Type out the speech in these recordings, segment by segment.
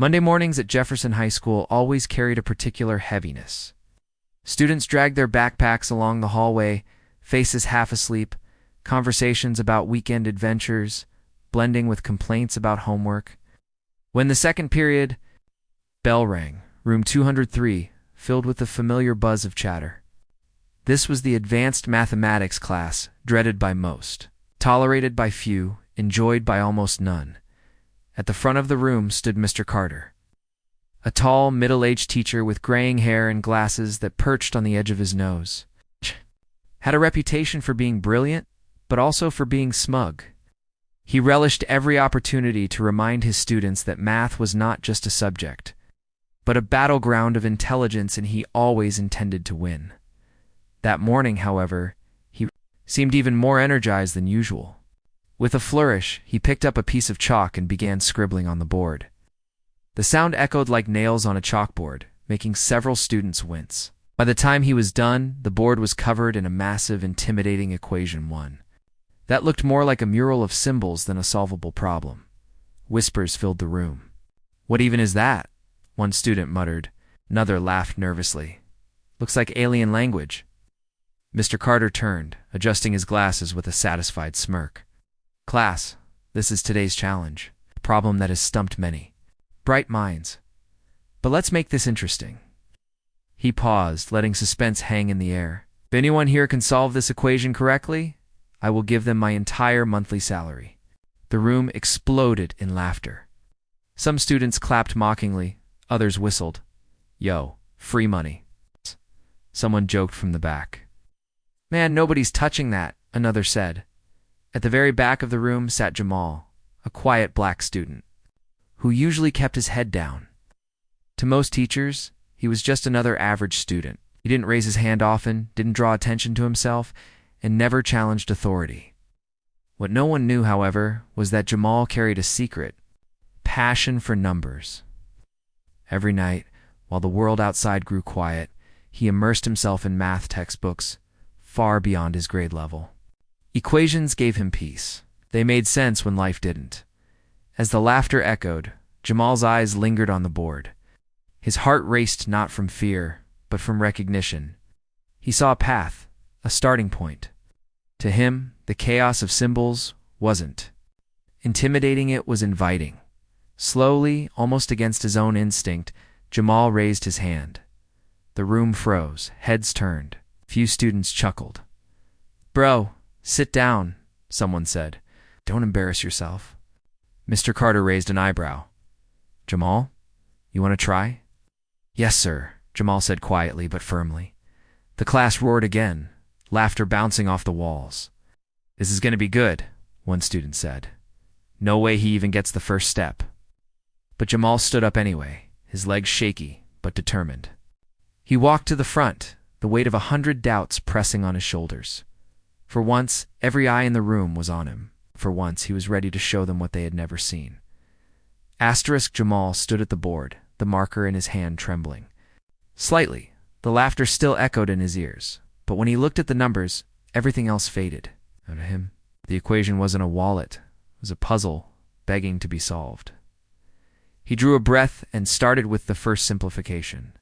Monday mornings at Jefferson High School always carried a particular heaviness. Students dragged their backpacks along the hallway, faces half asleep, conversations about weekend adventures, blending with complaints about homework. When the second period bell rang, room 203 filled with the familiar buzz of chatter. This was the advanced mathematics class, dreaded by most, tolerated by few, enjoyed by almost none. At the front of the room stood Mr. Carter, a tall, middle-aged teacher with graying hair and glasses that perched on the edge of his nose. Had a reputation for being brilliant, but also for being smug. He relished every opportunity to remind his students that math was not just a subject, but a battleground of intelligence, and he always intended to win. That morning, however, he seemed even more energized than usual. With a flourish, he picked up a piece of chalk and began scribbling on the board. The sound echoed like nails on a chalkboard, making several students wince. By the time he was done, the board was covered in a massive, intimidating equation 1. That looked more like a mural of symbols than a solvable problem. Whispers filled the room. "What even is that?" one student muttered. Another laughed nervously. "Looks like alien language." Mr. Carter turned, adjusting his glasses with a satisfied smirk. "Class, this is today's challenge, a problem that has stumped many bright minds. But let's make this interesting." He paused, letting suspense hang in the air. "If anyone here can solve this equation correctly, I will give them my entire monthly salary." The room exploded in laughter. Some students clapped mockingly, others whistled. "Yo, free money." Someone joked from the back. "Man, nobody's touching that," another said. At the very back of the room sat Jamal, a quiet black student, who usually kept his head down. To most teachers, he was just another average student. He didn't raise his hand often, didn't draw attention to himself, and never challenged authority. What no one knew, however, was that Jamal carried a secret: passion for numbers. Every night, while the world outside grew quiet, he immersed himself in math textbooks, far beyond his grade level. Equations gave him peace. They made sense when life didn't. As the laughter echoed, Jamal's eyes lingered on the board. His heart raced not from fear, but from recognition. He saw a path, a starting point. To him, the chaos of symbols wasn't intimidating, it was inviting. Slowly, almost against his own instinct, Jamal raised his hand. The room froze, heads turned. Few students chuckled. "Bro, sit down," someone said. "Don't embarrass yourself." Mr. Carter raised an eyebrow. "Jamal, you want to try?" "Yes, sir," Jamal said quietly but firmly. The class roared again, laughter bouncing off the walls. "This is going to be good," one student said. "No way he even gets the first step." But Jamal stood up anyway, his legs shaky but determined. He walked to the front, the weight of 100 doubts pressing on his shoulders. For once, every eye in the room was on him. For once, he was ready to show them what they had never seen. Asterisk Jamal stood at the board, the marker in his hand trembling. Slightly, the laughter still echoed in his ears, but when he looked at the numbers, everything else faded. To him, the equation wasn't a wallet, it was a puzzle begging to be solved. He drew a breath and started with the first simplification.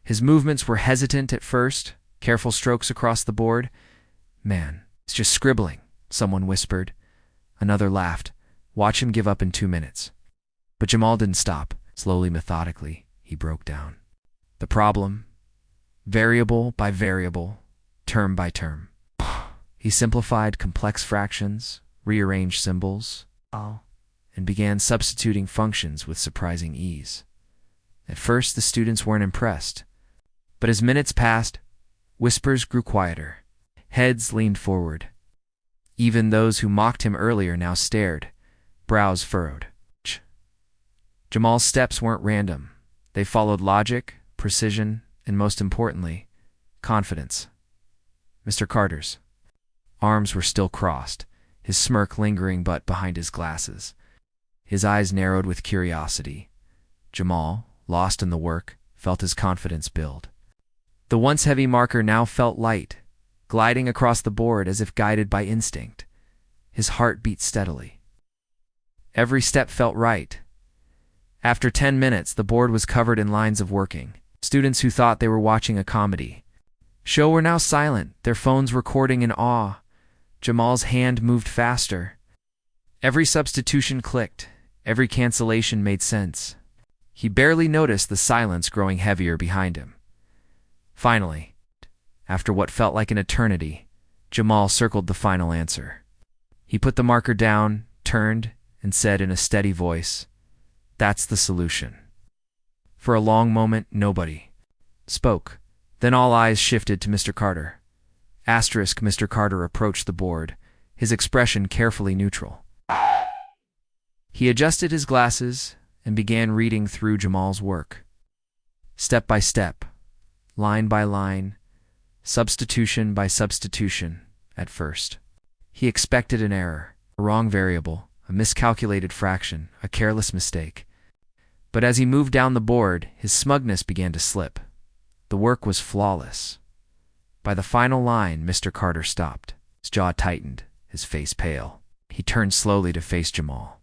His movements were hesitant at first, careful strokes across the board. "Man, it's just scribbling," someone whispered. Another laughed. "Watch him give up in 2 minutes." But Jamal didn't stop. Slowly, methodically, he broke down the problem, variable by variable, term by term. He simplified complex fractions, rearranged symbols, and began substituting functions with surprising ease. At first, the students weren't impressed. But as minutes passed, whispers grew quieter. Heads leaned forward. Even those who mocked him earlier now stared, brows furrowed. Jamal's steps weren't random. They followed logic, precision, and most importantly, confidence. Mr. Carter's arms were still crossed, his smirk lingering but behind his glasses. His eyes narrowed with curiosity. Jamal, lost in the work, felt his confidence build. The once heavy marker now felt light, gliding across the board as if guided by instinct. His heart beat steadily. Every step felt right. After 10 minutes, the board was covered in lines of working. Students who thought they were watching a comedy show were now silent, their phones recording in awe. Jamal's hand moved faster. Every substitution clicked. Every cancellation made sense. He barely noticed the silence growing heavier behind him. Finally, after what felt like an eternity, Jamal circled the final answer. He put the marker down, turned, and said in a steady voice, "That's the solution." For a long moment, nobody spoke. Then all eyes shifted to Mr. Carter. Mr. Carter approached the board, his expression carefully neutral. He adjusted his glasses and began reading through Jamal's work. Step by step, line by line, substitution by substitution. At first, he expected an error, a wrong variable, a miscalculated fraction, a careless mistake. But as he moved down the board, his smugness began to slip. The work was flawless. By the final line, Mr. Carter stopped. His jaw tightened, his face pale. He turned slowly to face Jamal.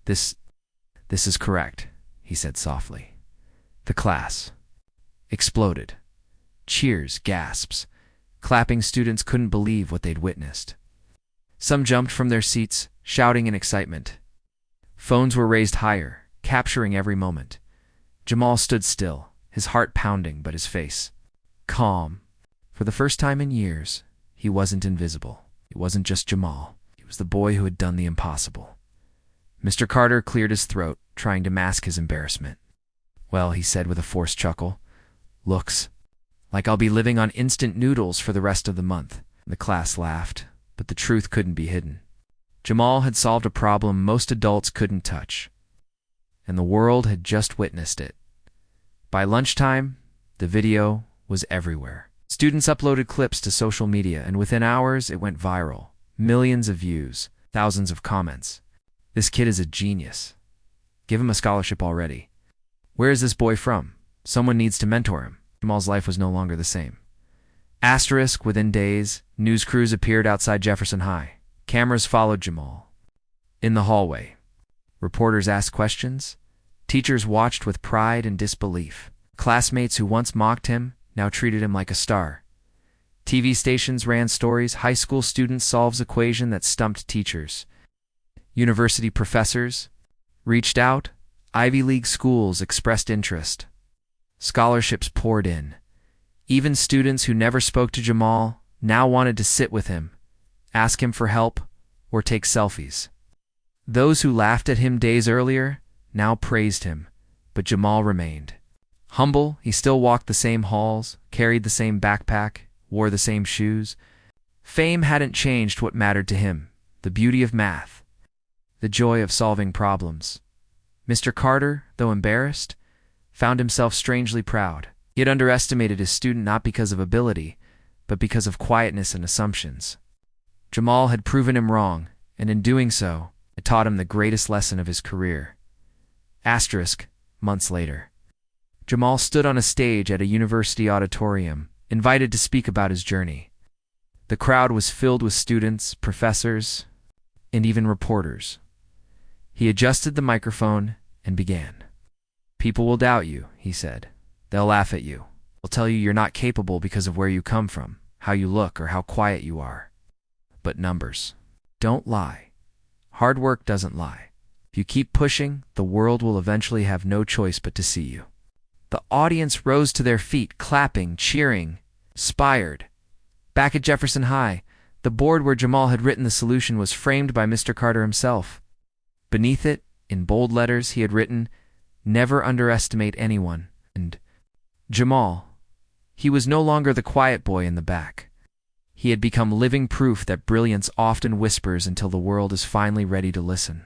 This is correct," he said softly. The class exploded. Cheers, gasps. Clapping students couldn't believe what they'd witnessed. Some jumped from their seats, shouting in excitement. Phones were raised higher, capturing every moment. Jamal stood still, his heart pounding but his face calm. For the first time in years, he wasn't invisible. It wasn't just Jamal. He was the boy who had done the impossible. Mr. Carter cleared his throat, trying to mask his embarrassment. "Well," he said with a forced chuckle, "looks like I'll be living on instant noodles for the rest of the month." The class laughed, but the truth couldn't be hidden. Jamal had solved a problem most adults couldn't touch, and the world had just witnessed it. By lunchtime, the video was everywhere. Students uploaded clips to social media, and within hours it went viral. Millions of views, thousands of comments. "This kid is a genius. Give him a scholarship already. Where is this boy from? Someone needs to mentor him." Jamal's life was no longer the same. Within days, news crews appeared outside Jefferson High. Cameras followed Jamal. In the hallway, reporters asked questions. Teachers watched with pride and disbelief. Classmates who once mocked him now treated him like a star. TV stations ran stories. High school students solves equation that stumped teachers. University professors reached out. Ivy League schools expressed interest. Scholarships poured in. Even students who never spoke to Jamal now wanted to sit with him, ask him for help, or take selfies. Those who laughed at him days earlier now praised him, but Jamal remained. Humble, he still walked the same halls, carried the same backpack, wore the same shoes. Fame hadn't changed what mattered to him: the beauty of math, the joy of solving problems. Mr. Carter, though embarrassed, found himself strangely proud. He had underestimated his student not because of ability, but because of quietness and assumptions. Jamal had proven him wrong, and in doing so, it taught him the greatest lesson of his career. Months later, Jamal stood on a stage at a university auditorium, invited to speak about his journey. The crowd was filled with students, professors, and even reporters. He adjusted the microphone and began. "People will doubt you," he said. "They'll laugh at you. They'll tell you you're not capable because of where you come from, how you look, or how quiet you are. But numbers don't lie. Hard work doesn't lie. If you keep pushing, the world will eventually have no choice but to see you." The audience rose to their feet, clapping, cheering, inspired. Back at Jefferson High, the board where Jamal had written the solution was framed by Mr. Carter himself. Beneath it, in bold letters, he had written, "Never underestimate anyone," and Jamal. He was no longer the quiet boy in the back. He had become living proof that brilliance often whispers until the world is finally ready to listen.